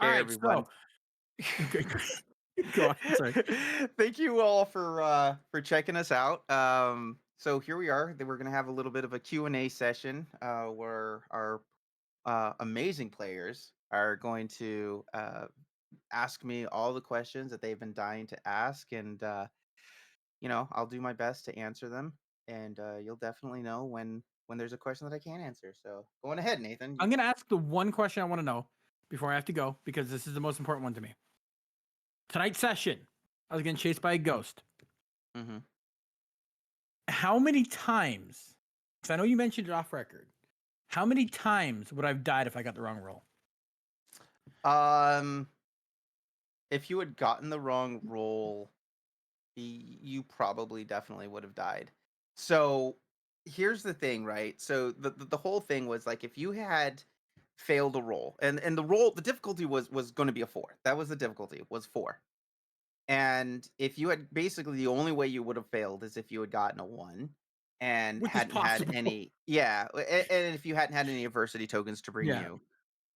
All Hey right, everyone. so okay, go on. Sorry. Thank you all for checking us out. So here we are. We're gonna have a little bit of a Q&A session where our amazing players are going to ask me all the questions that they've been dying to ask, and I'll do my best to answer them. And you'll definitely know when there's a question that I can't answer. So going ahead, Nathan. I'm gonna ask the one question I want to know before I have to go because this is the most important one to me. Tonight's session, I was getting chased by a ghost. Hmm. How many times? Because I know you mentioned it off record. How many times would I've died if I got the wrong roll? Um, if you had gotten the wrong roll, you probably definitely would have died. So here's the thing, right? So the whole thing was like if you had failed a roll, and the difficulty was going to be a 4. That was the difficulty, was 4. And if you had basically the only way you would have failed is if you had gotten a 1 and Which is hadn't had possible. any, and if you hadn't had any adversity tokens to bring Yeah. you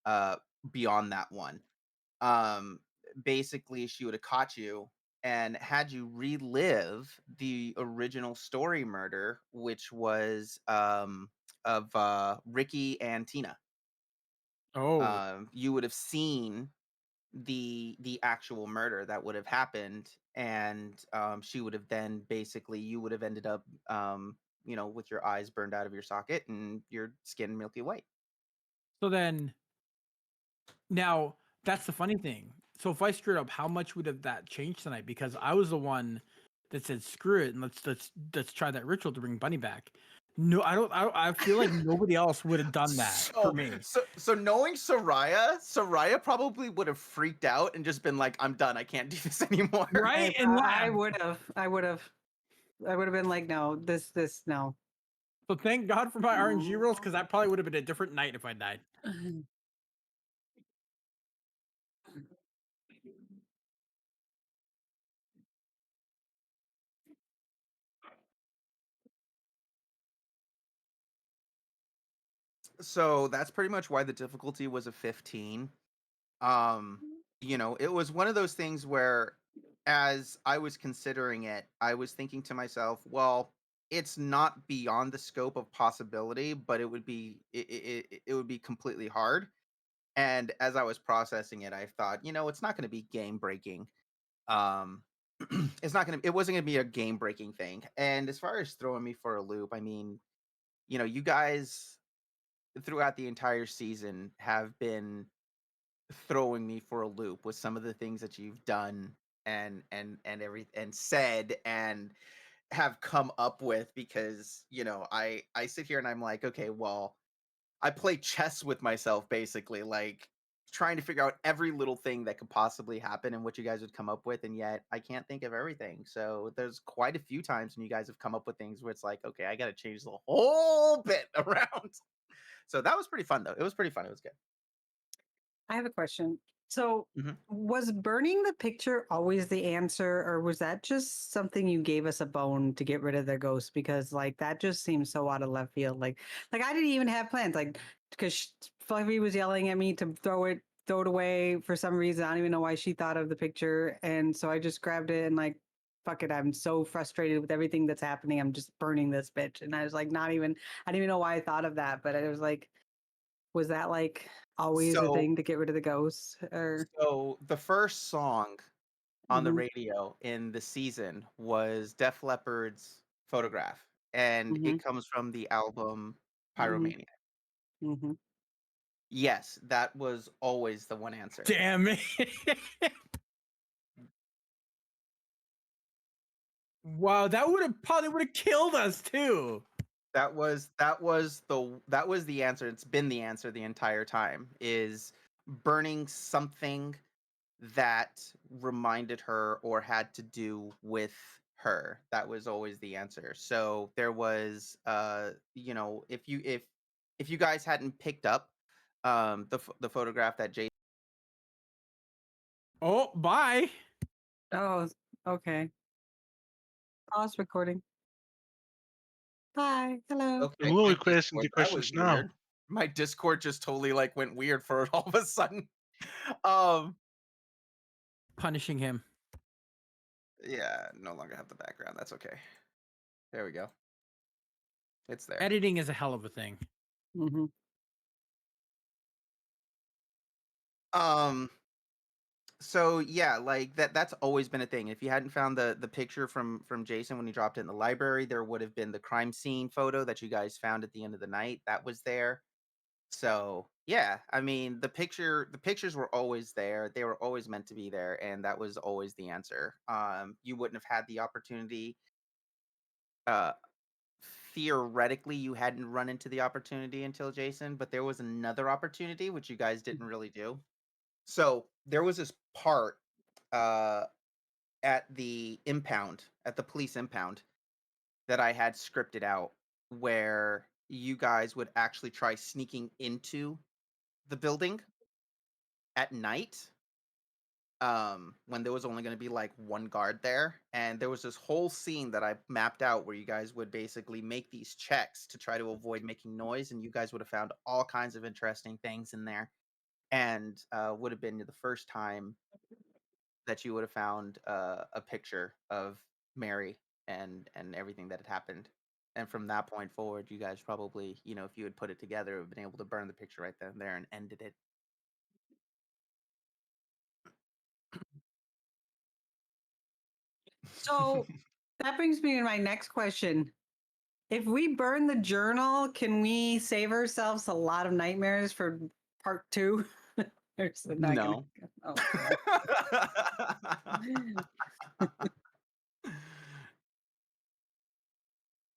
uh beyond that 1. um Basically she would have caught you and had you relive the original story murder, which was of Ricky and Tina. Oh. You would have seen the actual murder that would have happened, and she would have then basically you would have ended up with your eyes burned out of your socket and your skin milky white. So then now that's the funny thing. So if I screwed up, how much would have that changed tonight? Because I was the one that said screw it and let's try that ritual to bring Bunny back. No, I feel like nobody else would have done that for So, me. so knowing Soraya probably would have freaked out and just been like, "I'm done. I can't do this anymore." Right? I And I laugh. would have. I would have been like, no, this no. So thank God for my RNG rules, because that probably would have been a different night if I died. So that's pretty much why the difficulty was a 15. It was one of those things where as I was considering it, I was thinking to myself, well, it's not beyond the scope of possibility, but it would be completely hard. And as I was processing it, I thought, it's not going to be game breaking. Um it wasn't going to be a game breaking thing. And as far as throwing me for a loop, I mean, you guys throughout the entire season have been throwing me for a loop with some of the things that you've done and every and said and have come up with, because I sit here and I'm like, okay, well, I play chess with myself, basically, like trying to figure out every little thing that could possibly happen and what you guys would come up with, and yet I can't think of everything. So there's quite a few times when you guys have come up with things where it's like, okay, I got to change the whole bit around. So that was pretty fun, though. It was pretty fun. It was good. I have a question. So, Mhm. was burning the picture always the answer, or was that just something you gave us a bone to get rid of the ghost? Because like that just seems so out of left field. Like I didn't even have plans. Like because Fluffy was yelling at me to throw it away for some reason. I don't even know why she thought of the picture, and so I just grabbed it and like. Fuck it, I'm so frustrated with everything that's happening. I'm just burning this bitch. And I was like, not even, I didn't even know why I thought of that, but it was like, was that like always a So thing to get rid of the ghosts? Or So the first song on the mhm, radio in the season was Def Leppard's Photograph, and mhm, it comes from the album mhm, Pyromania. mhm. Yes, that was always the one answer. Damn it. Wow, that would have probably would have killed us too. That was the answer. It's been the answer the entire time, is burning something that reminded her or had to do with her. That was always the answer. So there was if you guys hadn't picked up the photograph that Jay. Oh, bye. Oh, okay. Pause recording. Bye. Hello. I'm Okay, only my requesting Discord, the that was questions now. weird. My Discord just totally like went weird for all of a sudden. um, Punishing him. yeah, no longer have the background. That's okay. There we go. It's there. Editing is a hell of a thing. Mhm. Um, so yeah, like that's always been a thing. If you hadn't found the picture from Jason when he dropped it in the library, there would have been the crime scene photo that you guys found at the end of the night. That was there. So yeah, I mean the pictures were always there. They were always meant to be there, and that was always the answer. You wouldn't have had the opportunity. Uh, Theoretically, you hadn't run into the opportunity until Jason, but there was another opportunity which you guys didn't really do. So there was this part uh at the impound, at the police impound, that I had scripted out where you guys would actually try sneaking into the building at night, when there was only going to be like one guard there, and there was this whole scene that I mapped out where you guys would basically make these checks to try to avoid making noise, and you guys would have found all kinds of interesting things in there, and would have been the first time that you would have found a picture of Mary and everything that had happened. And from that point forward, you guys probably, if you had put it together, would have been able to burn the picture right then and there and ended it. So that brings me to my next question. If we burn the journal, can we save ourselves a lot of nightmares for part 2? Or is it not gonna No. oh god.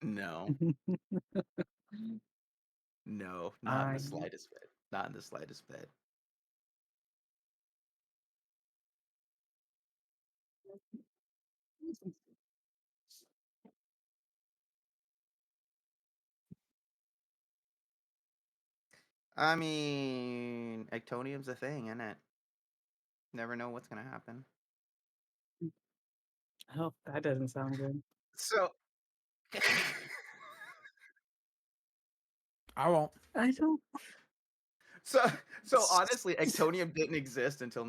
No, no, not in the I slightest bit. Not in the slightest bit. I mean, Ectonium's a thing, isn't it? Never know what's gonna happen. oh, that doesn't sound good. So, I won't. I don't so, so honestly, Ectonium didn't exist until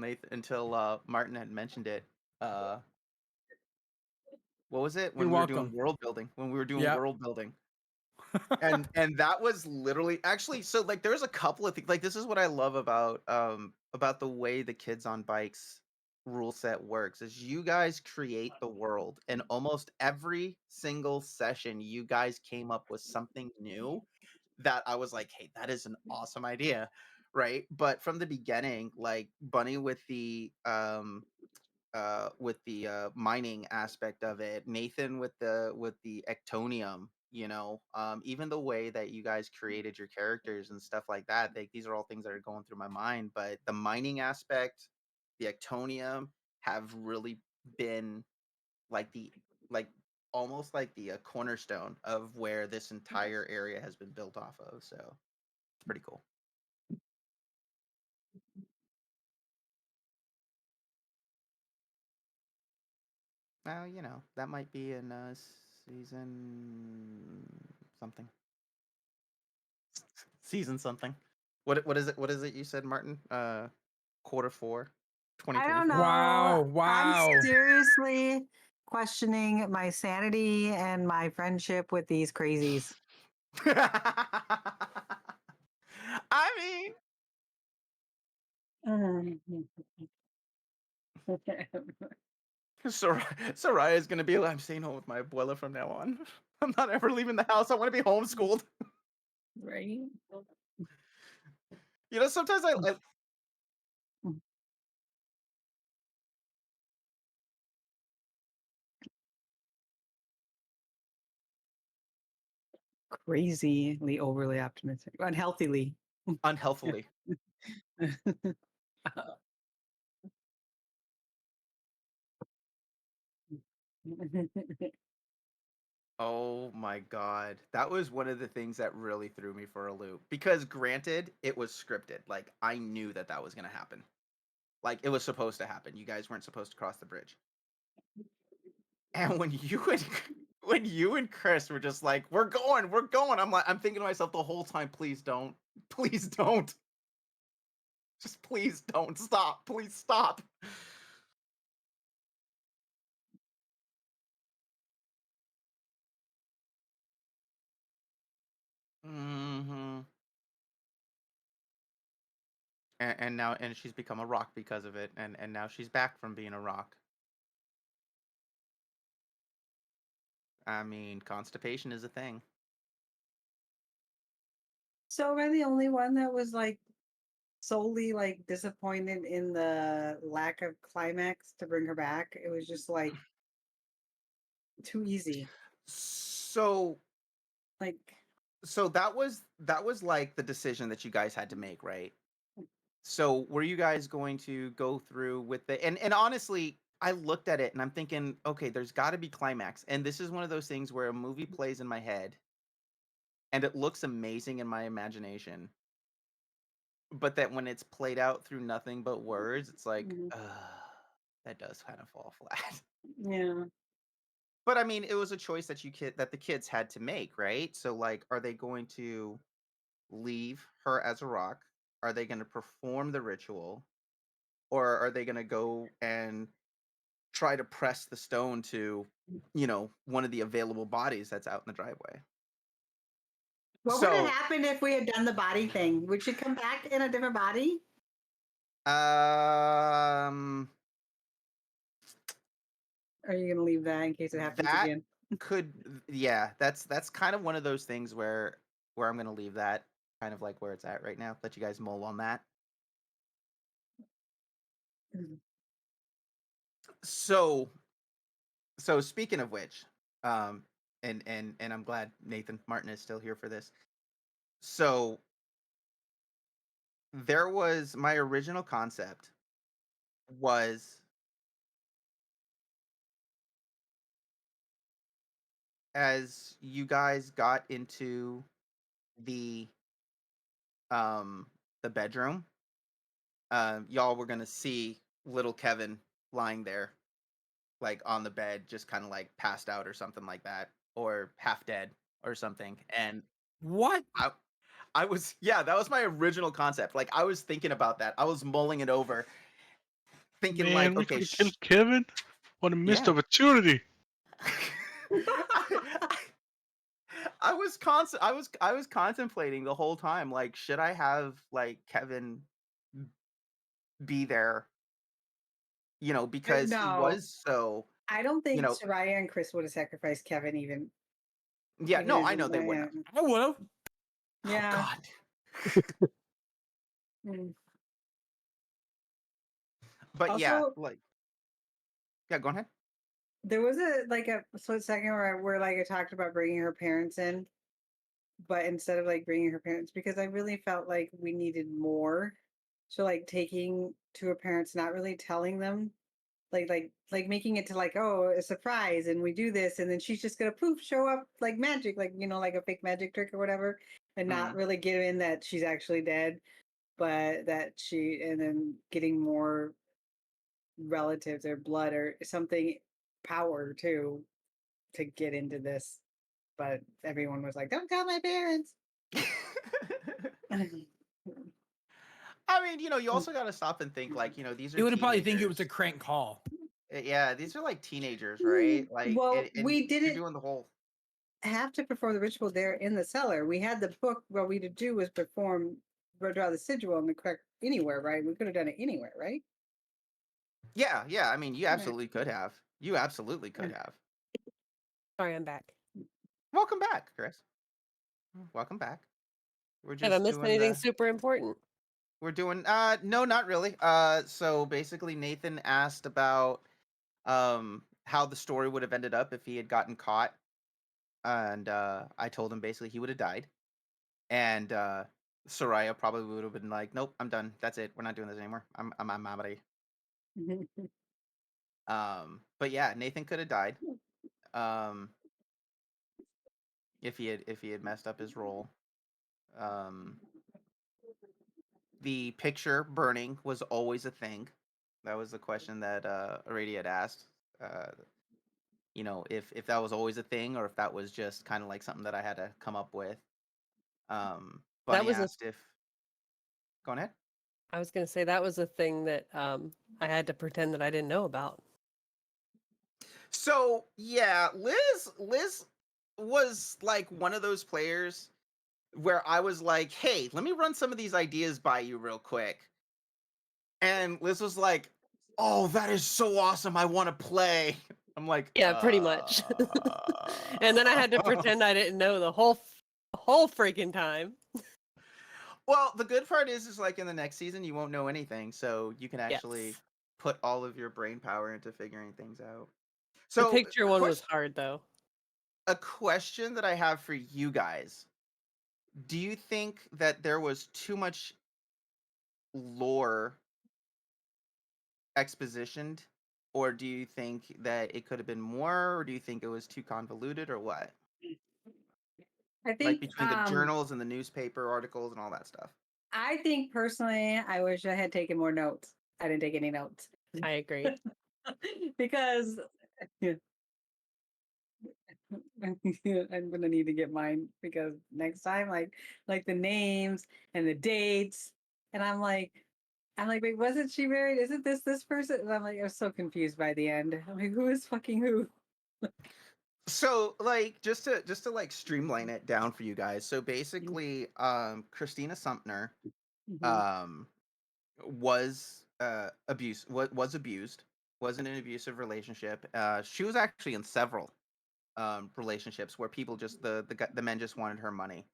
Martin had mentioned it. Uh, what was it You're when we were doing welcome. world building? When we were doing Yep. world building, and that was literally actually so like there's a couple of things like this is what I love about the way the Kids on Bikes rule set works is you guys create the world, and almost every single session you guys came up with something new that I was like, hey, that is an awesome idea, right? But from the beginning, like Bunny with the mining aspect of it, Nathan with the ectonium, even the way that you guys created your characters and stuff like that, these are all things that are going through my mind. But the mining aspect, the ectonium, have really been like the like almost like the cornerstone of where this entire area has been built off of. So it's pretty cool. Well, that might be in season something. Season something. What is it? What is it you said, Martin? Quarter 4, I don't 2024. Wow. know. I'm Wow. seriously questioning my sanity and my friendship with these crazies. I mean, Soraya's gonna be like, I'm staying home with my abuela from now on. I'm not ever leaving the house. I want to be homeschooled. Right? Sometimes I Crazily overly optimistic, unhealthily. unhealthily. Oh my god. That was one of the things that really threw me for a loop. Because granted, it was scripted. Like I knew that that was going to happen. Like it was supposed to happen. You guys weren't supposed to cross the bridge. And when you and Chris were just like, we're going." I'm thinking to myself the whole time, please don't. Please don't. Just please don't stop. Please stop. Hmm. And now she's become a rock because of it, and now she's back from being a rock. I mean, constipation is a thing. So am I the only one that was like solely like disappointed in the lack of climax to bring her back? It was just like too easy. So Like, that was like the decision that you guys had to make, right? So were you guys going to go through with it? And honestly, I looked at it and I'm thinking, okay, there's got to be climax. And this is one of those things where a movie plays in my head and it looks amazing in my imagination, but that when it's played out through nothing but words, it's like, mhm, that does kind of fall flat. yeah. But I mean, it was a choice that the kids had to make, right? So like, are they going to leave her as a rock? Are they going to perform the ritual? Or are they going to go and try to press the stone to, one of the available bodies that's out in the driveway? What would have So, happened if we had done the body thing? Would she come back in a different body? um, Or are you gonna leave that in case it happens that again? yeah, that's kind of one of those things where I'm going to leave that kind of like where it's at right now. Let you guys mull on that. Mhm. So, speaking of which, um, and I'm glad Nathan Martin is still here for this. So there was my original concept was as you guys got into the um the bedroom, y'all were gonna see little Kevin lying there, like on the bed, just kind of like passed out or something like that, or half dead or something. And What? I I was yeah, that was my original concept. Like I was thinking about that. I was mulling it over, thinking Man, like, we okay, could have killed Kevin. What a missed yeah. opportunity. I, I was contemplating the whole time, like, should I have like Kevin be there, because he No, was so, I don't you think know, Soraya and Chris would have sacrificed Kevin yeah, even no, as I know they wouldn't have. I would have. Oh yeah. God. Mm. But yeah, Also, like, yeah, go ahead. there was a split second where like I talked about bringing her parents in, but instead of like bringing her parents, because I really felt like we needed more. So like taking to her parents, not really telling them, like making it to like, oh, a surprise, and we do this, and then she's just gonna poof show up like magic, like like a fake magic trick or whatever, and not Mm. really give in that she's actually dead, but that and then getting more relatives or blood or something, power too, to get into this. But everyone was like, don't tell my parents. I mean, you also got to stop and think, like, these He are would have probably think it was a teenagers. crank call. Yeah, these are like teenagers, right? Like, Well, and we you're didn't doing the whole. have to perform the ritual there in the cellar. We had the book. What we to do was draw the sigil in the correct anywhere, right? We could have done it anywhere, right? Yeah, yeah. I mean, you Right. absolutely could have. You absolutely could have. Sorry, I'm back. Welcome back, Chris. Welcome back. We're Have I just missed doing anything the super important? we're doing no, not really. So basically Nathan asked about how the story would have ended up if he had gotten caught, and I told him basically he would have died. And Soraya probably would have been like, "Nope, I'm done. That's it. We're not doing this anymore. I'm out of here." But yeah, Nathan could have died. Um if he had messed up his role. Um The picture burning was always a thing. That was the question that Arady had asked. Uh, if that was always a thing or if that was just kind of like something that I had to come up with. That Bunny was a asked if. Go ahead. I was gonna say that was a thing that I had to pretend that I didn't know about. So yeah, Liz was like one of those players where I was like, "Hey, let me run some of these ideas by you real quick." And Liz was like, "Oh, that is so awesome. I want to play." I'm like, Yeah, pretty much. And then I had to pretend I didn't know the whole freaking time. Well, the good part is like in the next season you won't know anything, so you can actually Yes. put all of your brain power into figuring things out. The So, picture one was hard though. a question that I have for you guys. Do you think that there was too much lore expositioned, or do you think that it could have been more, or do you think it was too convoluted, or what? I Like think between the journals and the newspaper articles and all that stuff. I think personally, I wish I had taken more notes. I didn't take any notes I agree. because yeah, I'm gonna need to get mine because next time, like the names and the dates, and I'm like, wait, wasn't she married? Isn't this person? And I'm like, I was so confused by the end. I'm like, who is fucking who? So, like, just to like streamline it down for you guys. So basically, Christina Sumter Mhm. um was was abused, was in an abusive relationship. She was actually in several relationships where people just the men just wanted her money,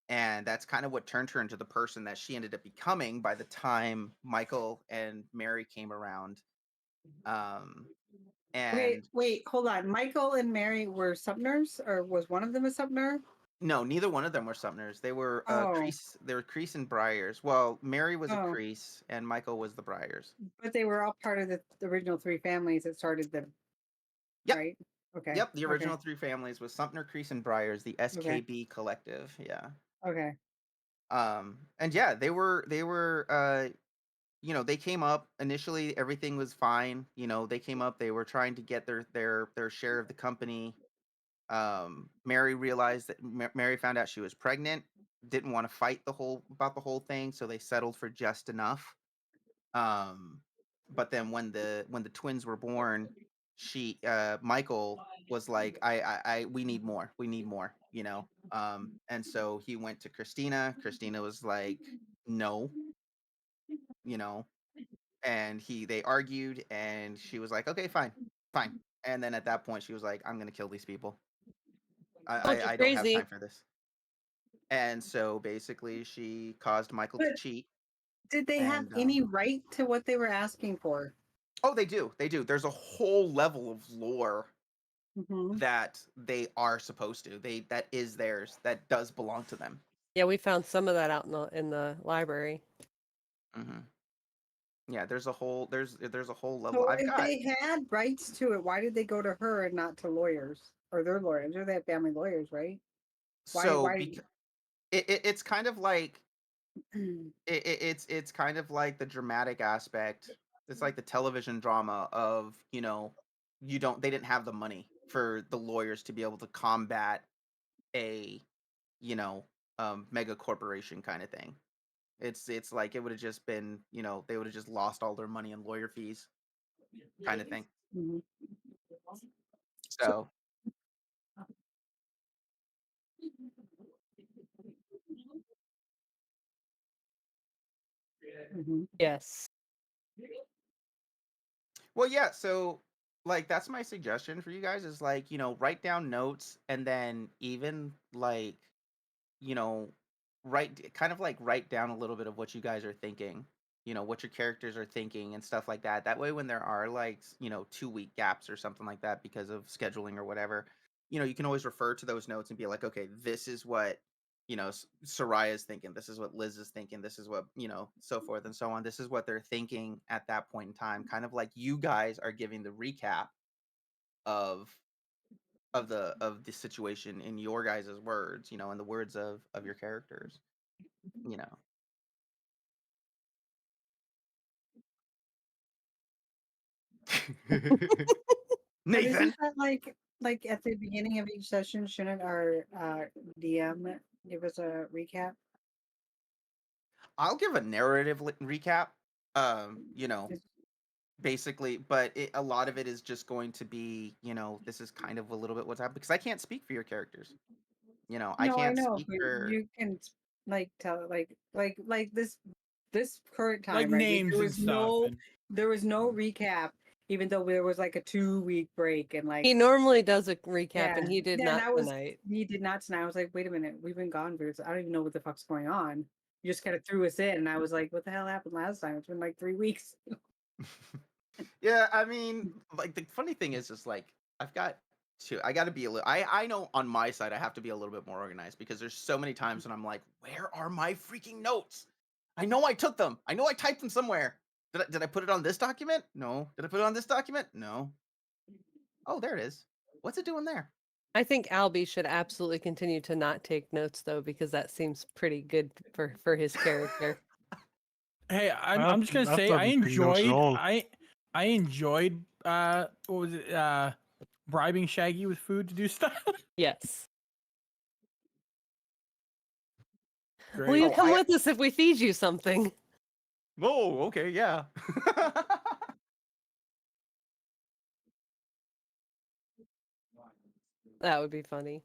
and that's kind of what turned her into the person that she ended up becoming by the time Michael and Mary came around. um Okay, and wait, hold on. Michael and Mary were Sumners, or was one of them a Sumner? no, neither one of them were Sumners. They were Oh, Crease. They were Crease and Briars. Well, Mary was a oh, Crease and Michael was the Briars. but they were all part of the original three families that started the Yep. right. Okay, Yep, the okay, original three families was Sumter, Crease, and Briars, the okay, SKB collective. Yeah. okay. And yeah, they were they came up initially, everything was fine. They came up, they were trying to get their share of the company. Mary realized that Mary found out she was pregnant, didn't want to fight the whole thing, so they settled for just enough. Um, but then when the twins were born, Michael was like, we need more. We need more. And so he went to Christina. Christina was like, no, you know, and they argued, and she was like, okay, fine, fine. And then at that point, she was like, I'm gonna kill these people. I Bunch I, of I don't have time crazy. for this. And so basically, she caused Michael to But cheat. did they have And any right to what they were asking for? oh, they do. There's a whole level of lore Hmm. that they are supposed to. That is theirs. That does belong to them. Yeah, we found some of that out in the library. Hmm. Yeah, there's a whole level. So I've if got they had rights to it, why did they go to her and not to lawyers or their lawyers? Or they have family lawyers, right? Why? so Why? because it's kind of like it's kind of like the dramatic aspect. It's like the television drama of they didn't have the money for the lawyers to be able to combat a you know mega corporation kind of thing. It's like it would have just been, they would have just lost all their money in lawyer fees kind of thing. Mhm. So, Mhm. Yes. well, yeah, so like that's my suggestion for you guys is like, write down notes, and then even like, you know, write down a little bit of what you guys are thinking, what your characters are thinking and stuff like that. That way, when there are like, 2 week gaps or something like that because of scheduling or whatever, you can always refer to those notes and be like, okay, this is what, Soraya's thinking. This is what Liz is thinking. This is what, so forth and so on. This is what they're thinking at that point in time. Kind of like you guys are giving the recap of of the situation in your guys' words, in the words of your characters, you know. But isn't Nathan. that like at the beginning of each session, shouldn't our DM give us a recap? I'll give a narrative recap. You know, It's- basically, but a lot of it is just going to be, this is kind of a little bit what's happened because I can't speak for your characters. I No, I can't know, speak but for. you can like tell like this current Like time, right? names There and was stuff. no And there was no recap, even though there was like a 2 week break and like He normally does a recap, yeah, and he did yeah, not that was tonight. he did not tonight. I was like, wait a minute, we've been gone for I don't even know what the fuck's going on. You just kind of threw us in, and I was like, what the hell happened last time? It's been like 3 weeks. Yeah, I mean, like the funny thing is like I've got I got to be a little. I know on my side I have to be a little bit more organized because there's so many times when I'm like, where are my freaking notes? I know I took them. I know I typed them somewhere. Did I put it on this document? No. Did I put it on this document? No. Oh, there it is. What's it doing there? I think Albie should absolutely continue to not take notes though, because that seems pretty good for his character. hey, I'm just gonna say I doesn't take notes at enjoyed all. I enjoyed what was it bribing Shaggy with food to do stuff. Yes. Great. Will you Oh, come with us if we feed you something? Oh, okay, yeah. That would be funny.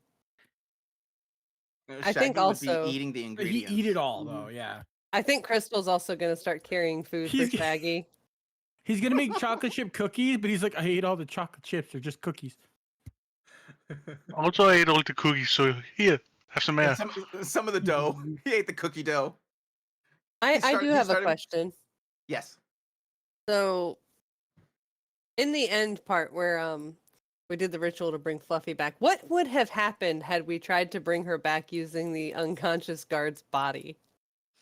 Shaggy I think would be also eating the He ingredients. eat it all though, yeah. I think Crystal's also going to start carrying food for He's g- Shaggy. He's gonna make chocolate chip cookies, but he's like, I ate all the chocolate chips. They're just cookies. Also, I ate all the cookies, so here, have some And more. some of the dough. He ate the cookie dough. I do He have a started. question. Yes. So, in the end part where we did the ritual to bring Fluffy back, what would have happened had we tried to bring her back using the unconscious guard's body?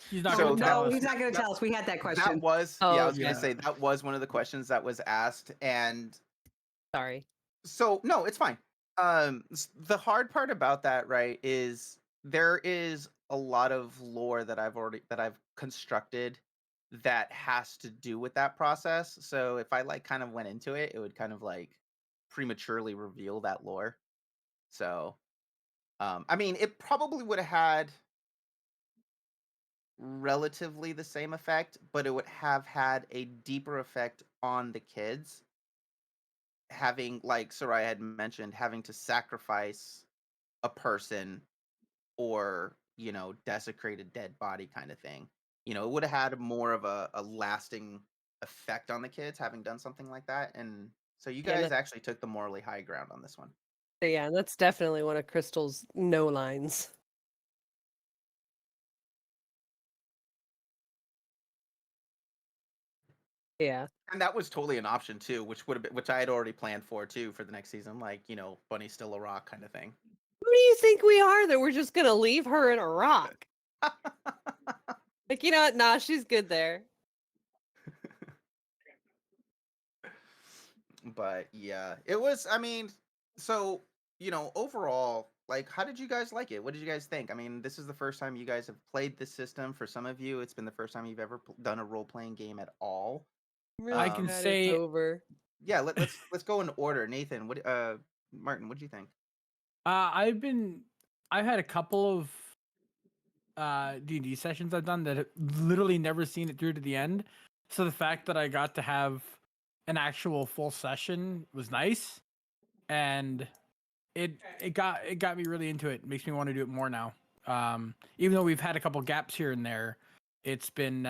He's not So gonna tell No, us. he's not going to tell us. We had that That question. was Oh, yeah. I was okay. gonna say that was one of the questions that was asked, and Sorry. so no, it's fine. The hard part about that, right, is there is a lot of lore that I've constructed that has to do with that process. So if I like kind of went into it, it would kind of like prematurely reveal that lore. So, I mean, it probably would have had relatively the same effect, but it would have had a deeper effect on the kids having, like Sarai had mentioned, having to sacrifice a person or, desecrate a dead body kind of thing. It would have had more of a lasting effect on the kids having done something like that. And so you Yeah, guys actually took the morally high ground on this one. Yeah, that's definitely one of Crystal's no lines. Yeah. And that was totally an option too, which I had already planned for too for the next season, like, Bunny's still a rock kind of thing. Who do you think we are that we're just gonna leave her in a rock? Like, you know what? Nah, she's good there. But yeah, it was, I mean, so, overall, like, how did you guys like it? What did you guys think? I mean, this is the first time you guys have played this system. For some of you, it's been the first time you've ever done a role-playing game at all. I'm really I can glad say- it's over. Yeah, let's go in order. Nathan, Martin, what do you think? I've had a couple of D&D sessions I've done that have literally never seen it through to the end. So the fact that I got to have an actual full session was nice, and it got me really into it. It makes me want to do it more now. Even though we've had a couple gaps here and there, it's been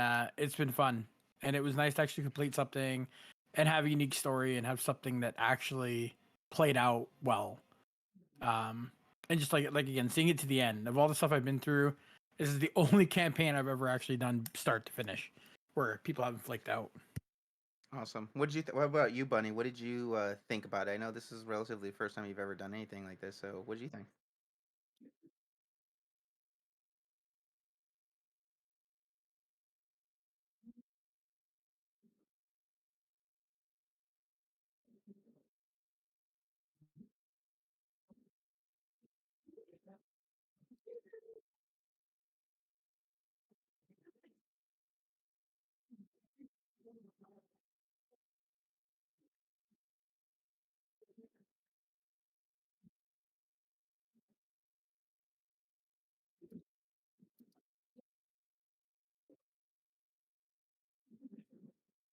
fun, and it was nice to actually complete something and have a unique story and have something that actually played out well. And just like again, seeing it to the end of all the stuff I've been through, this is the only campaign I've ever actually done start to finish where people haven't flaked out. Awesome. What about you, Bunny? What did you think about it? I know this is relatively the first time you've ever done anything like this, so what did you think?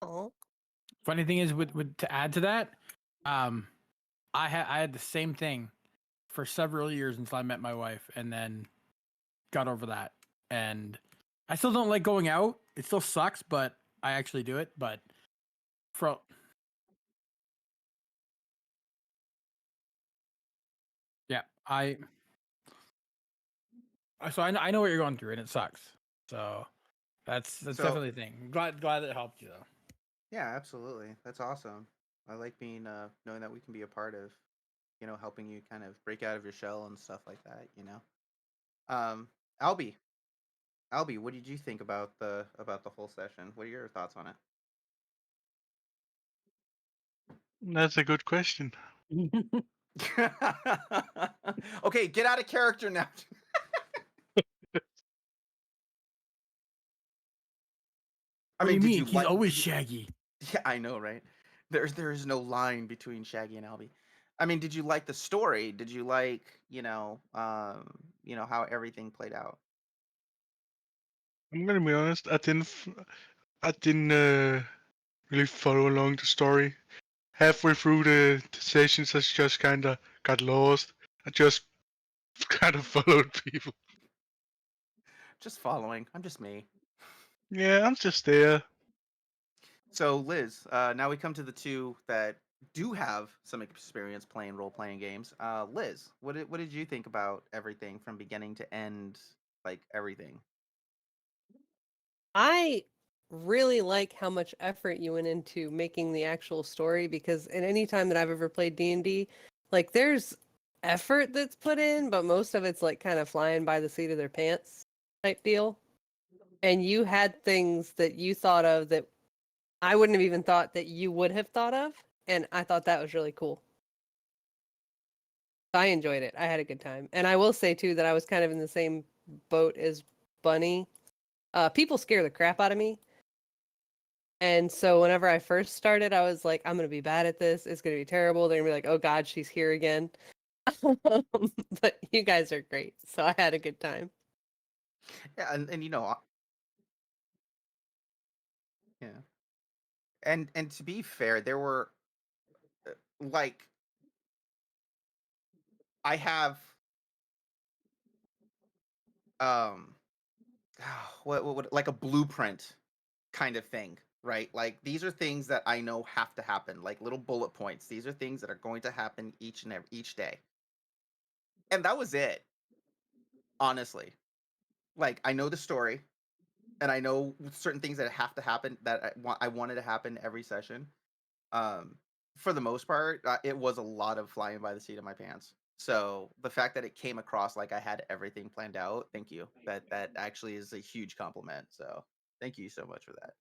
Oh, Funny thing is, with to add to that, I had the same thing for several years until I met my wife, and then got over that. And I still don't like going out. It still sucks, but I actually do it. But for yeah, so I know what you're going through, and it sucks. So that's So definitely a thing. Glad it helped you though. yeah, absolutely. That's awesome. I like being knowing that we can be a part of, helping you kind of break out of your shell and stuff like that. Um, Albie, Albie, what did you think about the whole session? What are your thoughts on That's a good question. it? Okay, get out of character now. I What do mean, you did mean? you He's like? always Shaggy. Yeah, I know, right? There is no line between Shaggy and Albie. I mean, did you like the story? Did you like, how everything played out? I'm gonna be honest. I didn't really follow along the story. Halfway through the sessions, I just kind of got lost. I just kind of followed people. Just following. I'm just me. Yeah, I'm just there. So, Liz, now we come to the two that do have some experience playing role playing games. Liz, what did you think about everything from beginning to end? Like everything. I really like how much effort you went into making the actual story because in any time that I've ever played D&D, like there's effort that's put in, but most of it's like kind of flying by the seat of their pants type deal. And you had things that you thought of that I wouldn't have even thought that you would have thought of, and I thought that was really cool. I enjoyed it. I had a good time. And I will say too that I was kind of in the same boat as Bunny. People scare the crap out of me. And so whenever I first started, I was like, I'm gonna be bad at this. It's gonna be terrible. They're gonna be like, oh God, she's here again. But you guys are great. So I had a good time. Yeah, and yeah. And to be fair, there were like I have um what like a blueprint kind of thing, right? Like these are things that I know have to happen, like little bullet points. These are things that are going to happen each day. And that was it, honestly. Like I know the story and I know certain things that have to happen that I wanted to happen every session. Um for the most part, it was a lot of flying by the seat of my pants. So the fact that it came across like I had everything planned out, thank you. That actually is a huge compliment. So thank you so much for that.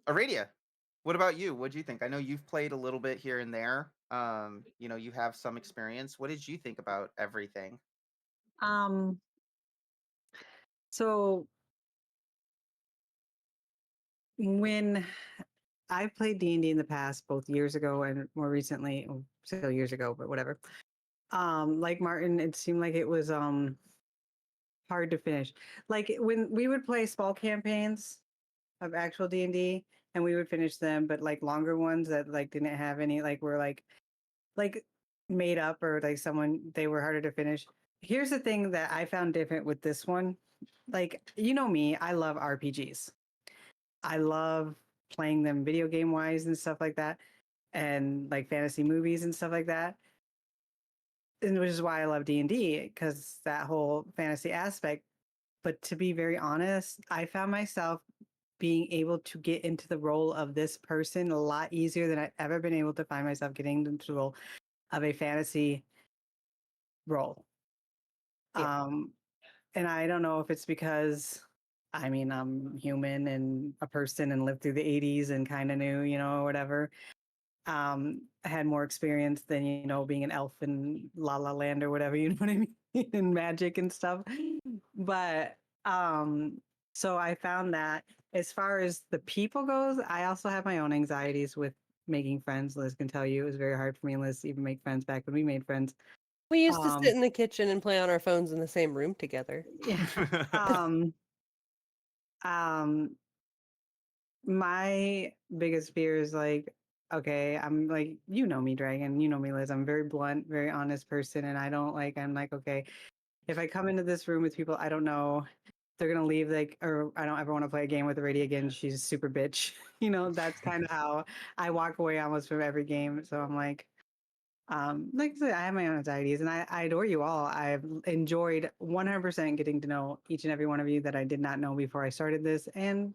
Aradia, what about you? What do you think? I know you've played a little bit here and there. You have some experience. What did you think about everything? Um, so when I played D&D in the past, both years ago and more recently, still years ago, but whatever. Like Martin, it seemed like it was hard to finish. Like when we would play small campaigns of actual D&D and we would finish them, but like longer ones that like didn't have any like were like made up or like someone they were harder to finish. Here's the thing that I found different with this one. Like, you know me, I love RPGs. I love playing them video game wise and stuff like that, and like fantasy movies and stuff like that. And which is why I love D&D because that whole fantasy aspect. But to be very honest, I found myself being able to get into the role of this person a lot easier than I've ever been able to find myself getting into the role of a fantasy role. Yeah. And I don't know if it's because I mean I'm human and a person and lived through the 80s and kind of knew, whatever. I had more experience than, being an elf in La La Land or whatever, you know what I mean? And magic and stuff. But so I found that as far as the people goes, I also have my own anxieties with making friends. Liz can tell you it was very hard for me and Liz to even make friends back when we made friends. We used to Um, sit in the kitchen and play on our phones in the same room together. yeah. Um, um, my biggest fear is like, okay, I'm like, you know me, Dragon, you know me, Liz. I'm a very blunt, very honest person, and I don't like. I'm like, okay, if I come into this room with people I don't know, they're gonna leave like, or I don't ever want to play a game with Rady again. She's a super bitch. That's kind of how I walk away almost from every game. So I'm like I said, I have my own anxieties, and I adore you all. I've enjoyed 100% getting to know each and every one of you that I did not know before I started this, and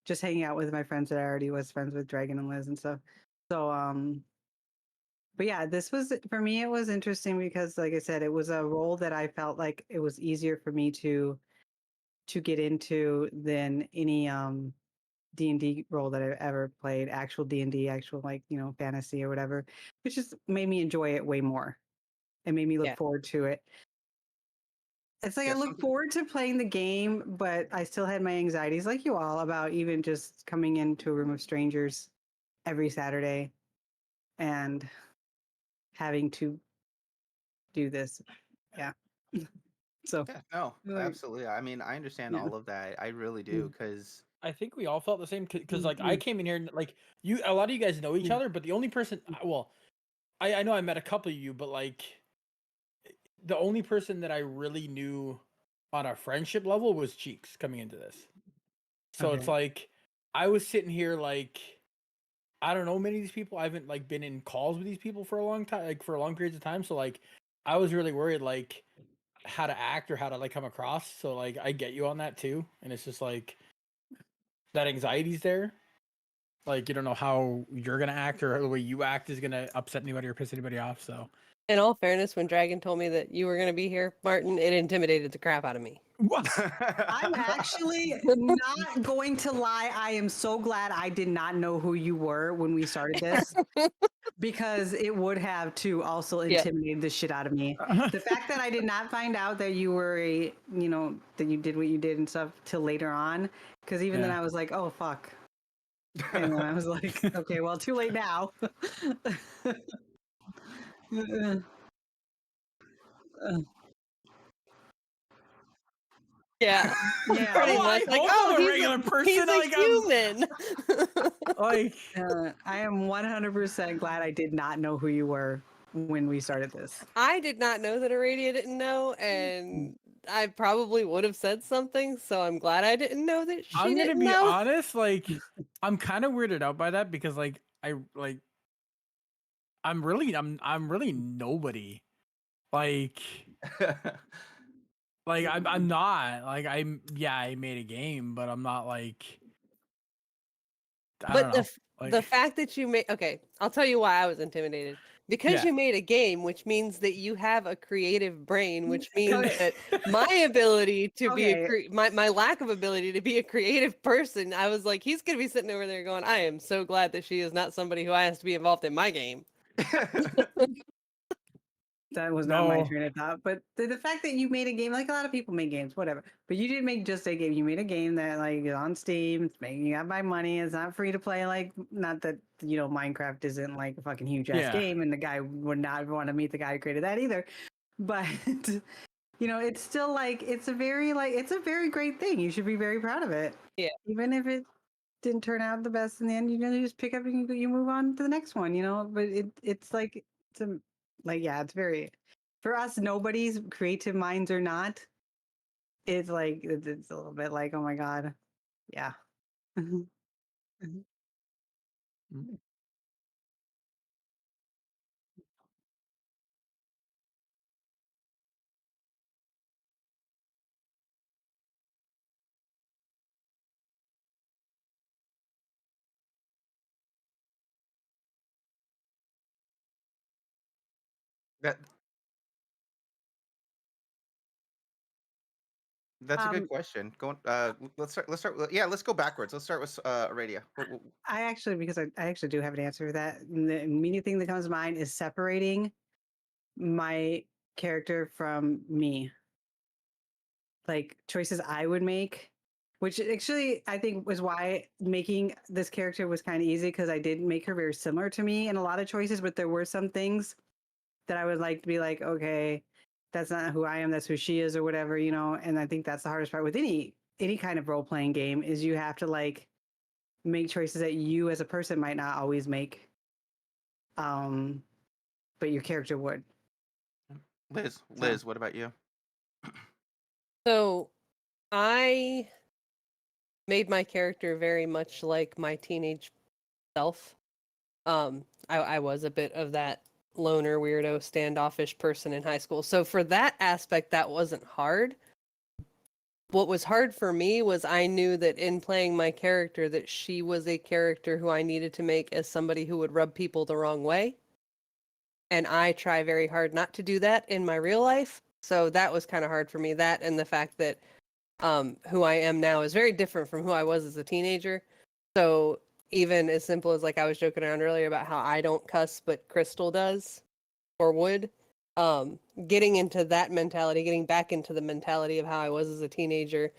just hanging out with my friends that I already was friends with, Dragon and Liz and stuff. So, but yeah, this was for me. It was interesting because, like I said, it was a role that I felt like it was easier for me to get into than any D&D role that I've ever played, actual D&D, actual like, fantasy or whatever, which just made me enjoy it way more. It made me look Yeah. forward to it. It's like I Yeah, look something- forward to playing the game, but I still had my anxieties, like you all, about even just coming into a room of strangers every Saturday and having to do this. Yeah. So, Yeah, no, like, absolutely. I mean, I understand yeah. all of that. I really do, because I think we all felt the same because like I Mm. came in here and like a lot of you guys know each Mm. other, but the only person, well, I know I met a couple of you, but like the only person that I really knew on a friendship level was Cheeks coming into this. So it's Okay. like I was sitting here like I don't know many of these people. I haven't like been in calls with these people for a long time, like for long periods of time. So like I was really worried like how to act or how to like come across. So like I get you on that too. And it's just like that anxiety's there. Like you don't know how you're gonna act or the way you act is gonna upset anybody or piss anybody off. So In all fairness, when Dragon told me that you were going to be here, Martin, it intimidated the crap out of me. what? I'm actually not going to lie. I am so glad I did not know who you were when we started this because it would have too also Yeah. intimidated the shit out of me. The fact that I did not find out that you were that you did what you did and stuff till later on, because even then Yeah. I was like, oh fuck. And then I was like, okay, well, too late now. Yeah. Yeah. Pretty Well, much. I Like, hope oh, I'm a he's regular person. he's a Like human. like I am 100% glad I did not know who you were when we started this. I did not know that Aradia didn't know, and I probably would have said something, so I'm glad I didn't know that she I'm gonna didn't be know. honest, like I'm kind of weirded out by that because like I'm really nobody. Like I'm not like I made a game, but I'm not like I don't But know. the Like fact that you made okay, I'll tell you why I was intimidated. Because Yeah. you made a game, which means that you have a creative brain, which means Okay. that my ability to be Okay. my lack of ability to be a creative person, I was like, he's gonna be sitting over there going, I am so glad that she is not somebody who has to be involved in my game. That was not my no. train of thought. But the fact that you made a game, like a lot of people make games, whatever. But you didn't make just a game. You made a game that like is on Steam. It's making you got to buy money. It's not free to play. Like not that Minecraft isn't like a fucking huge ass Yeah. game, and the guy would not want to meet the guy who created that either. But it's still like it's a very great thing. You should be very proud of it. Yeah. Even if it didn't turn out the best in the end, you just pick up and you move on to the next one. But it's like it's a yeah, it's very for us. Nobody's creative minds or not. It's like it's a little bit like, oh my god, yeah. that that's a good Um, question. Let's start. Yeah, let's go backwards. Let's start with Aradia. I actually, because I actually do have an answer for that. And the immediate thing that comes to mind is separating my character from me, like choices I would make, which actually I think was why making this character was kind of easy because I did make her very similar to me in a lot of choices, but there were some things that I would like to be like, okay, that's not who I am, that's who she is, or whatever. And I think that's the hardest part with any kind of role playing game is you have to like make choices that you as a person might not always make, but your character would. Liz, what about you? So I made my character very much like my teenage self. I was a bit of that loner, weirdo, standoffish person in high school. So for that aspect, that wasn't hard. What was hard for me was I knew that in playing my character that she was a character who I needed to make as somebody who would rub people the wrong way. And I try very hard not to do that in my real life. So that was kind of hard for me. That and the fact that who I am now is very different from who I was as a teenager. So even as simple as like I was joking around earlier about how I don't cuss, but Crystal does or would. Getting into that mentality, getting back into the mentality of how I was as a teenager,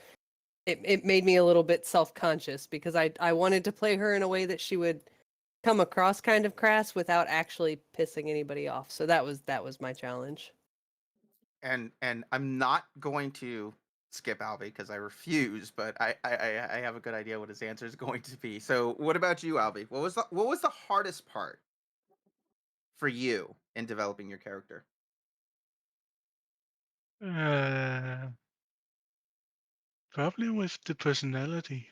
it made me a little bit self-conscious because I wanted to play her in a way that she would come across kind of crass without actually pissing anybody off. So that was my challenge. And I'm not going to skip Albie because I refuse, but I have a good idea what his answer is going to be. So what about you, Albie? What was the hardest part for you in developing your character? Probably with the personality.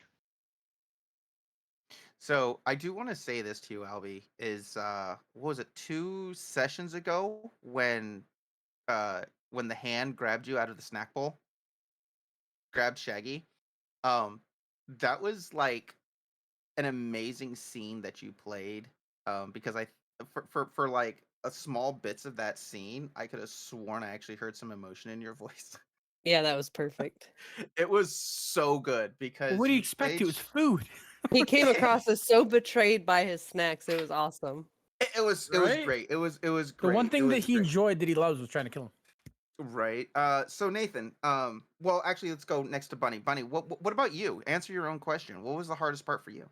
So I do want to say this to you, Albie, is what was it, 2 sessions ago when the hand grabbed you out of the snack bowl, grabbed Shaggy. That was like an amazing scene that you played. Because for like a small bits of that scene, I could have sworn I actually heard some emotion in your voice. Yeah, that was perfect. It was so good because What do you you expect? played It was food, He came across as so betrayed by his snacks. It was awesome. it was right? great. It was The great. one It thing that was he great. enjoyed that he loves was trying to kill him. Right. So Nathan, well, actually, let's go next to Bunny. Bunny, what about you? Answer your own question. What was the hardest part for you?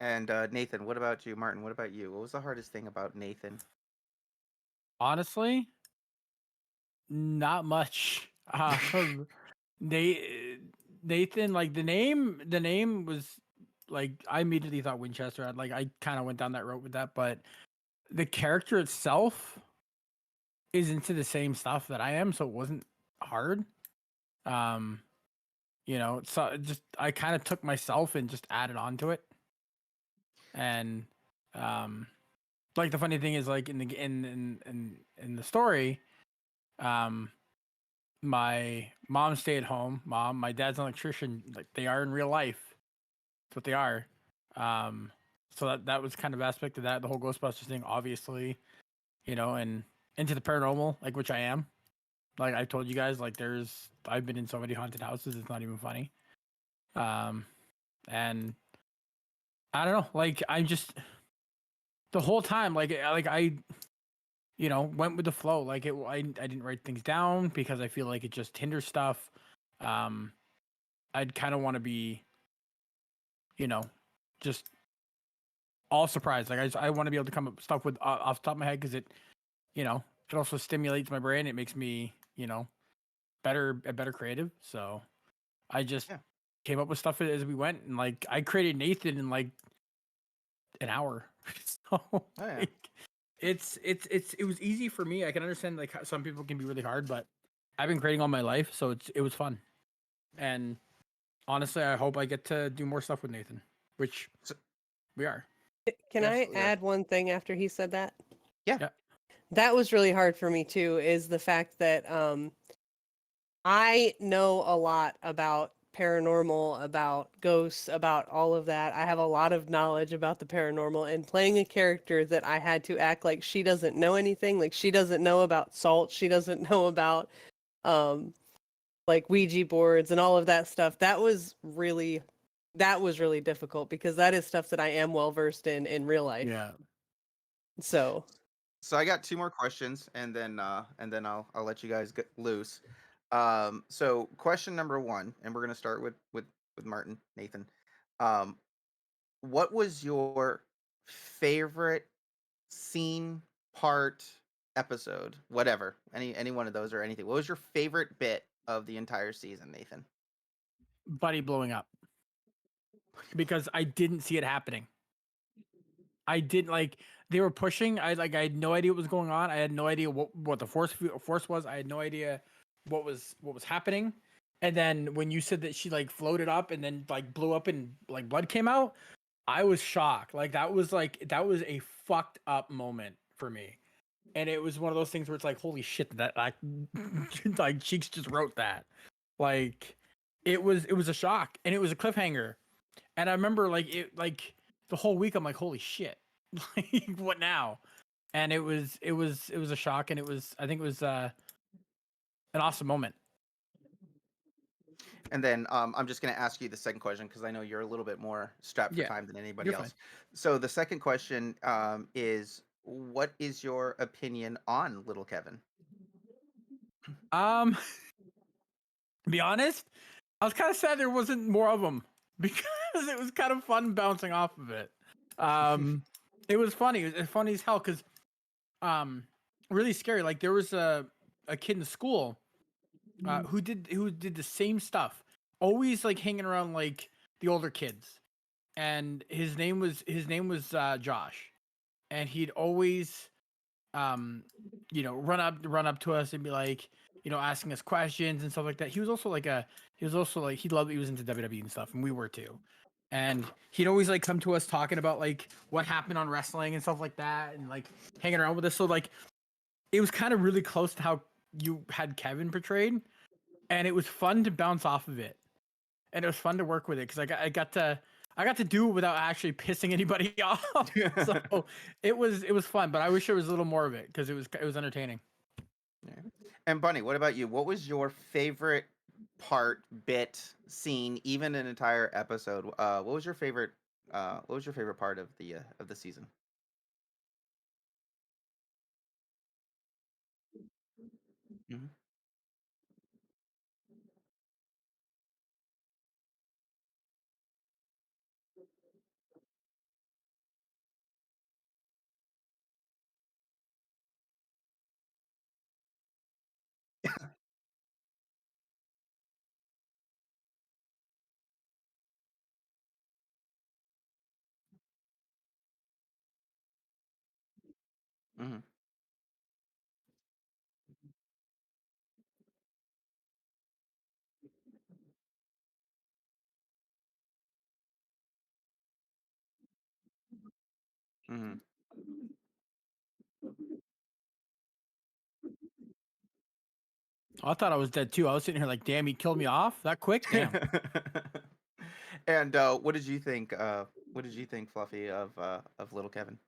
And Nathan, what about you? Martin, what about you? What was the hardest thing about Nathan? Honestly, not much. Na- Nathan, like the name was like I immediately thought Winchester. I kind of went down that road with that, but the character itself is into the same stuff that I am, so it wasn't hard. Um, so just I kind of took myself and just added on to it, and um, like the funny thing is like in the story, um, my mom stayed home. My dad's an electrician. Like they are in real life. That's what they are. Um, so that was kind of aspect of that. The whole Ghostbusters thing, obviously, and into the paranormal, like which I am. Like I told you guys, like I've been in so many haunted houses, it's not even funny. And I don't know, like I'm just the whole time, I went with the flow. Like I didn't write things down because I feel like it just hinders stuff. I'd kind of want to be, just all surprised. Like I want to be able to come up with stuff with off the top of my head because it also stimulates my brain. It makes me, a better creative. So I just Yeah. came up with stuff as we went, and like I created Nathan in like an hour. So Oh yeah. like, it was easy for me. I can understand like how some people can be really hard, but I've been creating all my life, so it was fun. And honestly, I hope I get to do more stuff with Nathan, which So, we are. Can we I absolutely are. add one thing after he said that? Yeah. Yeah. That was really hard for me too, is the fact that I know a lot about paranormal, about ghosts, about all of that. I have a lot of knowledge about the paranormal, and playing a character that I had to act like she doesn't know anything, like she doesn't know about salt, she doesn't know about um like Ouija boards and all of that stuff. That was really difficult because that is stuff that I am well versed in real life. Yeah. So, So I got two more questions, and then I'll let you guys get loose. So question number one, and we're gonna start with Martin Nathan. Um, what was your favorite scene, part, episode, whatever, any one of those or anything? What was your favorite bit of the entire season, Nathan? Buddy blowing up because I didn't see it happening. I didn't like they were pushing. I had no idea what was going on. I had no idea what the force was. I had no idea what was happening. And then when you said that she like floated up and then like blew up and like blood came out, I was shocked. Like that was a fucked up moment for me. And it was one of those things where it's like, holy shit, that like like Cheeks just wrote that. Like it was a shock and it was a cliffhanger. And I remember like the whole week I'm like, holy shit. Like what now? And it was a shock and I think it was an awesome moment. And then I'm just going to ask you the second question because I know you're a little bit more strapped for Yeah, time than anybody you're else. fine. So the second question is, what is your opinion on Little Kevin? To be honest, I was kind of sad there wasn't more of them because it was kind of fun bouncing off of it. It was funny. It was funny as hell because um really scary. Like there was a kid in school who did the same stuff, always like hanging around like the older kids, and his name was Josh, and he'd always um run up to us and be like asking us questions and stuff like that. He was into WWE and stuff, and we were too. And he'd always like come to us talking about like what happened on wrestling and stuff like that, and like hanging around with us. So like it was kind of really close to how you had Kevin portrayed, and it was fun to bounce off of it, and it was fun to work with it because I got to do it without actually pissing anybody off. So it was fun, but I wish there was a little more of it because it was entertaining. Yeah. And Bunny, what about you? What was your favorite part, bit, scene, even an entire episode? What was your favorite? What was your favorite part of the season? Mhm. Mhm. Mhm. I thought I was dead too. I was sitting here like, damn, he killed me off that quick. Damn. And what did you think? What did you think, Fluffy, of Little Kevin?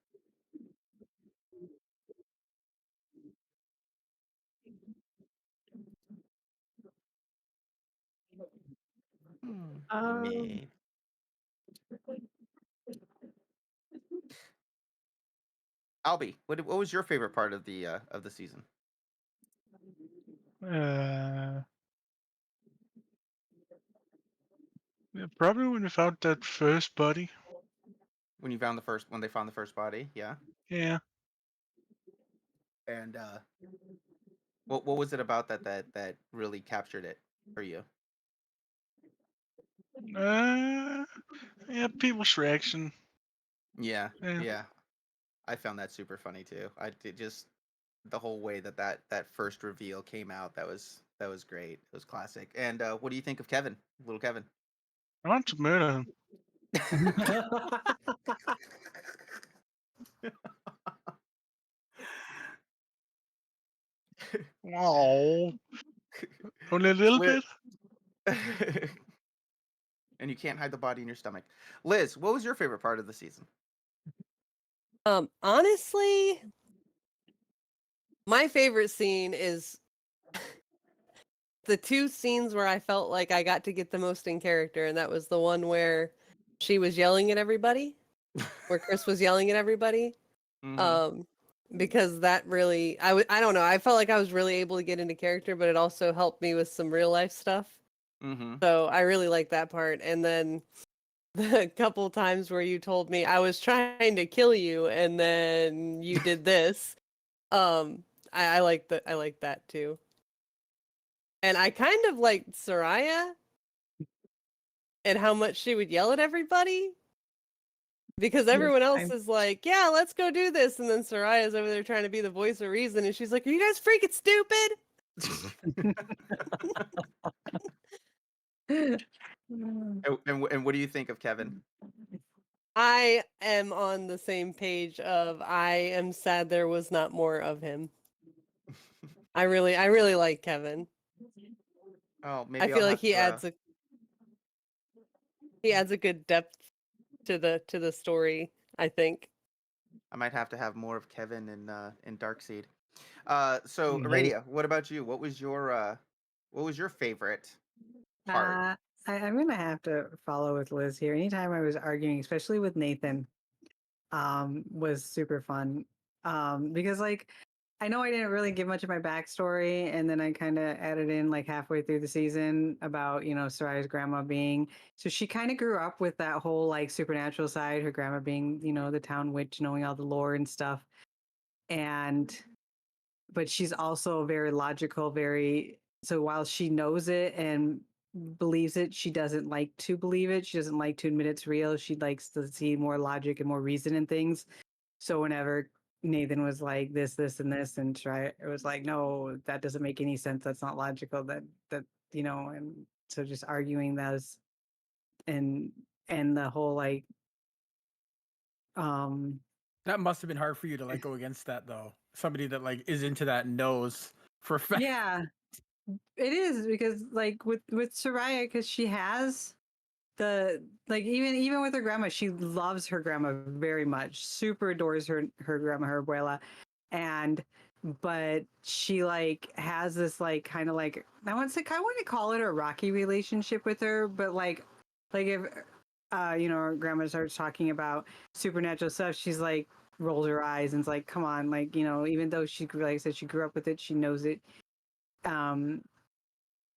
Um, Me. Albie, what was your favorite part of the season? Uh, yeah, probably when we found that first body. When they found the first body, yeah. Yeah. And what was it about that really captured it for you? Uh, yeah, people's reaction. Yeah, Yeah. yeah. I found that super funny too. I did just the whole way that first reveal came out. That was great. It was classic. And what do you think of Kevin, Little Kevin? I want to murder him. Oh. Only a little Liz- bit. and you can't hide the body in your stomach. Liz, what was your favorite part of the season? Honestly, my favorite scene is the two scenes where I felt like I got to get the most in character, and that was the one where she was yelling at everybody, where Chris was yelling at everybody. Mhm. Because that really, I don't know, I felt like I was really able to get into character, but it also helped me with some real life stuff. Mhm. So I really like that part. And then the couple times where you told me I was trying to kill you, and then you did this. I like that. I like that too. And I kind of liked Soraya and how much she would yell at everybody. Because everyone else is like, yeah, let's go do this. And then Soraya's over there trying to be the voice of reason. And she's like, are you guys freaking stupid? And what do you think of Kevin? I am on the same page of I am sad there was not more of him. I really like Kevin. Oh, I maybe I'll feel like have to. he adds a good depth to the story, I think. I might have to have more of Kevin in Darkseid. So Mhm. Aradia, what about you? What was your favorite part? I'm gonna have to follow with Liz here. Anytime I was arguing, especially with Nathan, was super fun. Because like I know I didn't really give much of my backstory, and then I kind of added in like halfway through the season about Soraya's grandma being so she kind of grew up with that whole like supernatural side. Her grandma being the town witch, knowing all the lore and stuff, and but she's also very logical, very so while she knows it and believes it, she doesn't like to believe it. She doesn't like to admit it's real. She likes to see more logic and more reason in things. So whenever Nathan was like this, and this, and try it was like, no, that doesn't make any sense. That's not logical. That and so just arguing those and the whole like um That must have been hard for you to like go against that though. Somebody that like is into that and knows for a fact. yeah, it is because like with Soraya, because she has the like even with her grandma, she loves her grandma very much, super adores her grandma, her abuela, and but she like has this like kind of like I want to call it a rocky relationship with her, but like if her grandma starts talking about supernatural stuff, she's like rolls her eyes and it's like, come on, like even though she like I said she grew up with it, she knows it. Um,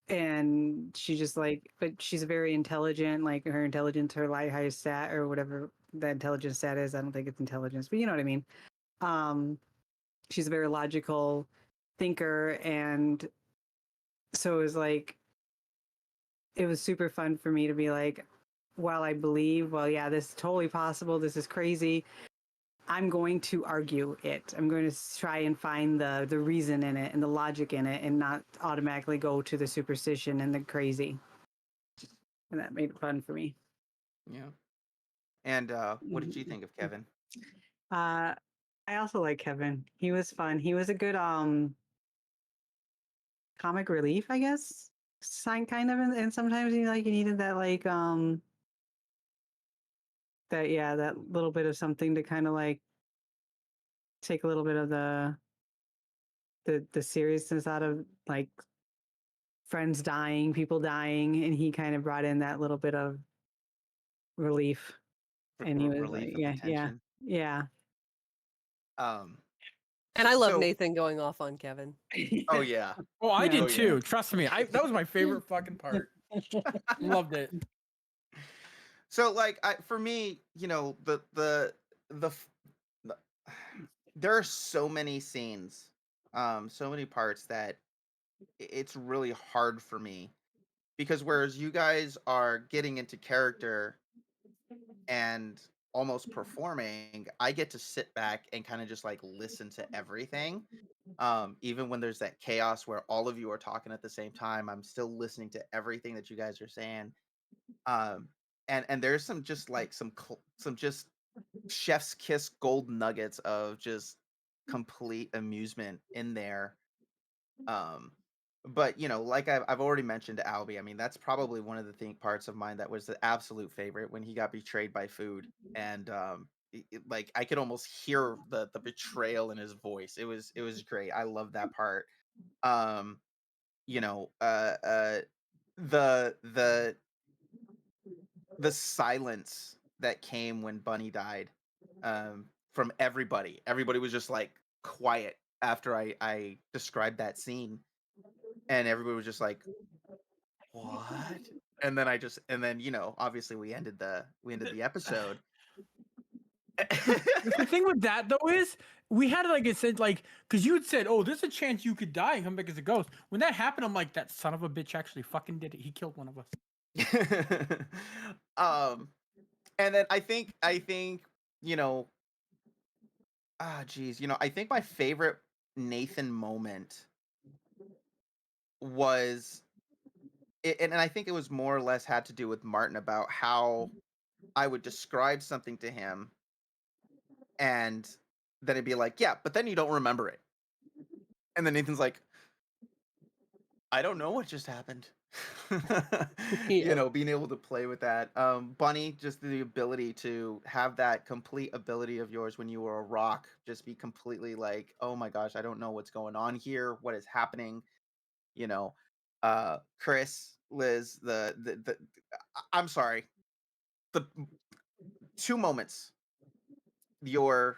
and she just like but she's very intelligent, like her intelligence, her like highest stat or whatever the intelligence stat is. I don't think it's intelligence, but you know what I mean. um she's a very logical thinker, and so it was super fun for me to be like, while I believe, well, yeah, this is totally possible, this is crazy, I'm going to argue it. I'm going to try and find the reason in it and the logic in it, and not automatically go to the superstition and the crazy. And that made it fun for me. Yeah. And what did you think of Kevin? Uh, I also like Kevin. He was fun. He was a good comic relief, I guess. Sign kind of, and sometimes you needed that that little bit of something to kind of like take a little bit of the seriousness out of like friends dying, people dying, and he kind of brought in that little bit of relief. And he was like, Relief of the yeah, yeah, tension. yeah. Um. And I love So. Nathan going off on Kevin. Oh yeah. Oh, I Yeah. did Oh, yeah. too. Trust me. That was my favorite fucking part. Loved it. So like for me, the f- the- there are so many scenes, so many parts that it's really hard for me because whereas you guys are getting into character and almost performing, I get to sit back and kind of just like listen to everything. Even when there's that chaos where all of you are talking at the same time, I'm still listening to everything that you guys are saying. Um, and there's some just like some just chef's kiss gold nuggets of just complete amusement in there. Um, But like I've already mentioned to Albie, I mean that's probably one of the parts of mine that was the absolute favorite when he got betrayed by food, and like I could almost hear the betrayal in his voice. It was great. I love that part. Um, you know, uh, uh, the the the silence that came when Bunny died, from everybody. Everybody was just like quiet after I described that scene, and everybody was just like, what? And then obviously we ended the episode. The thing with that though is we had like a sense like because you had said, "Oh, there's a chance you could die and come back as a ghost." When that happened, I'm like, "That son of a bitch actually fucking did it. He killed one of us." um and then I think geez, I think my favorite Nathan moment was and I think it was more or less had to do with Martin about how I would describe something to him, and then it'd be like, yeah, but then you don't remember it. And then Nathan's like, I don't know what just happened. Yeah. Being able to play with that. Bunny, just the ability to have that complete ability of yours when you were a rock, just be completely like, oh my gosh, I don't know what's going on here. What is happening? You know, Chris, Liz, I'm sorry. The two moments, your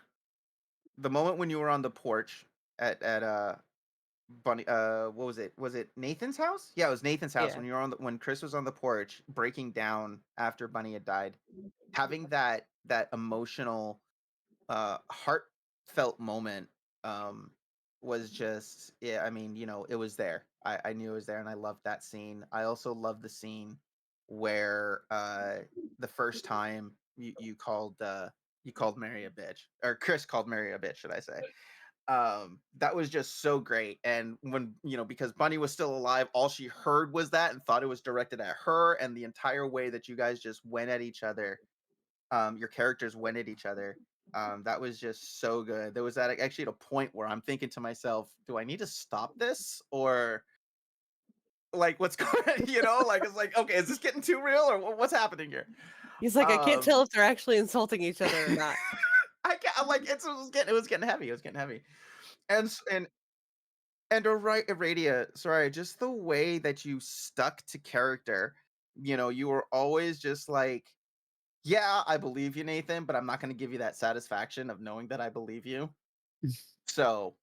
the moment when you were on the porch at Bunny, what was it? Was it Nathan's house? Yeah, it was Nathan's house Yeah. when you were when Chris was on the porch breaking down after Bunny had died. Having that emotional, heartfelt moment, um, was just, yeah. I mean, it was there. I knew it was there, and I loved that scene. I also loved the scene where the first time you called Mary a bitch, or Chris called Mary a bitch, should I say? That was just so great. And when because Bunny was still alive, all she heard was that and thought it was directed at her, and the entire way that you guys just went at each other, your characters went at each other, that was just so good. There was that actually at a point where I'm thinking to myself, do I need to stop this, or like what's going like it's like, okay, is this getting too real, or what's happening here? He's like, I can't um tell if they're actually insulting each other or not. I'm like, it was getting heavy. It was getting heavy. And Aradia, sorry, just the way that you stuck to character. You were always just like, yeah, I believe you, Nathan, but I'm not going to give you that satisfaction of knowing that I believe you. So,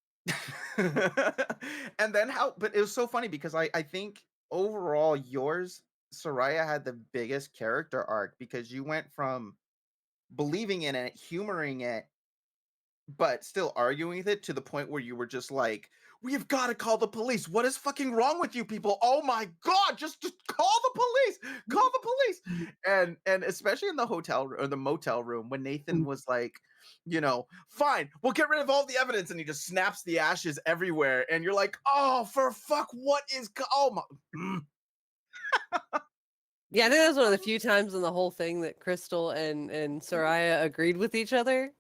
and then but it was so funny because I think overall yours, Soraya, had the biggest character arc because you went from believing in it, humoring it, but still arguing with it to the point where you were just like, we have got to call the police. What is fucking wrong with you people? Oh my god, just call the police. Call the police. And especially in the hotel or the motel room when Nathan was like, fine, we'll get rid of all the evidence, and he just snaps the ashes everywhere, and you're like, oh, for fuck, what is oh my Yeah, I think that was one of the few times in the whole thing that Crystal and Soraya agreed with each other.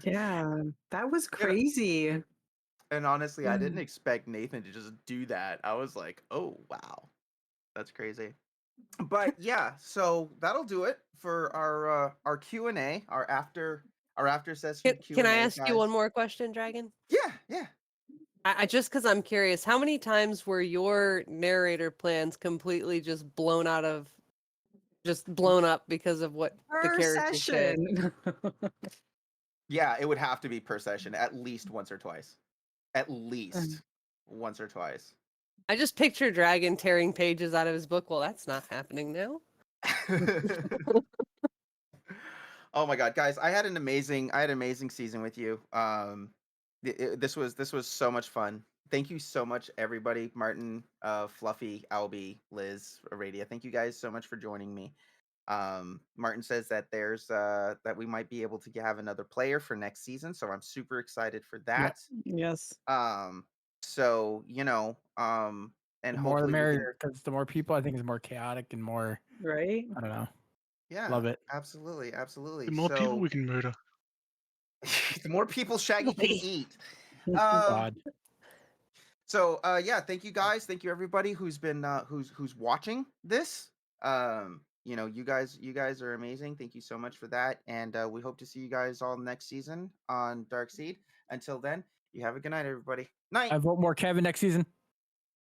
Yeah, that was Yeah. crazy. And honestly, I didn't expect Nathan to just do that. I was like, oh wow, that's crazy. But yeah, so that'll do it for our Q&A, our after session Can I Q&A, ask you one guys. more question, Dragon? Yeah. I just because I'm curious, how many times were your narrator plans completely just blown up because of what the Per characters did? session. Yeah, it would have to be per session at least once or twice. At least once or twice. I just picture Dragon tearing pages out of his book. Well, that's not happening now. Oh my god, guys, I had an amazing season with you. This was so much fun. Thank you so much, everybody. Martin, Fluffy, Albie, Liz, Aradia. Thank you guys so much for joining me. Martin says that there's that we might be able to have another player for next season, so I'm super excited for that. Yes. So and The more the hopefully we can, merrier, because the more people, I think, is more chaotic and more. Right? I don't know. yeah, Love it. absolutely. The more people So we can murder. the more people Shaggy can eat. Um, God. So yeah, thank you guys. Thank you everybody who's been who's watching this. You know, you guys are amazing. Thank you so much for that. And we hope to see you guys all next season on Dark Seed. Until then, you have a good night, everybody. Night. I vote more Kevin next season.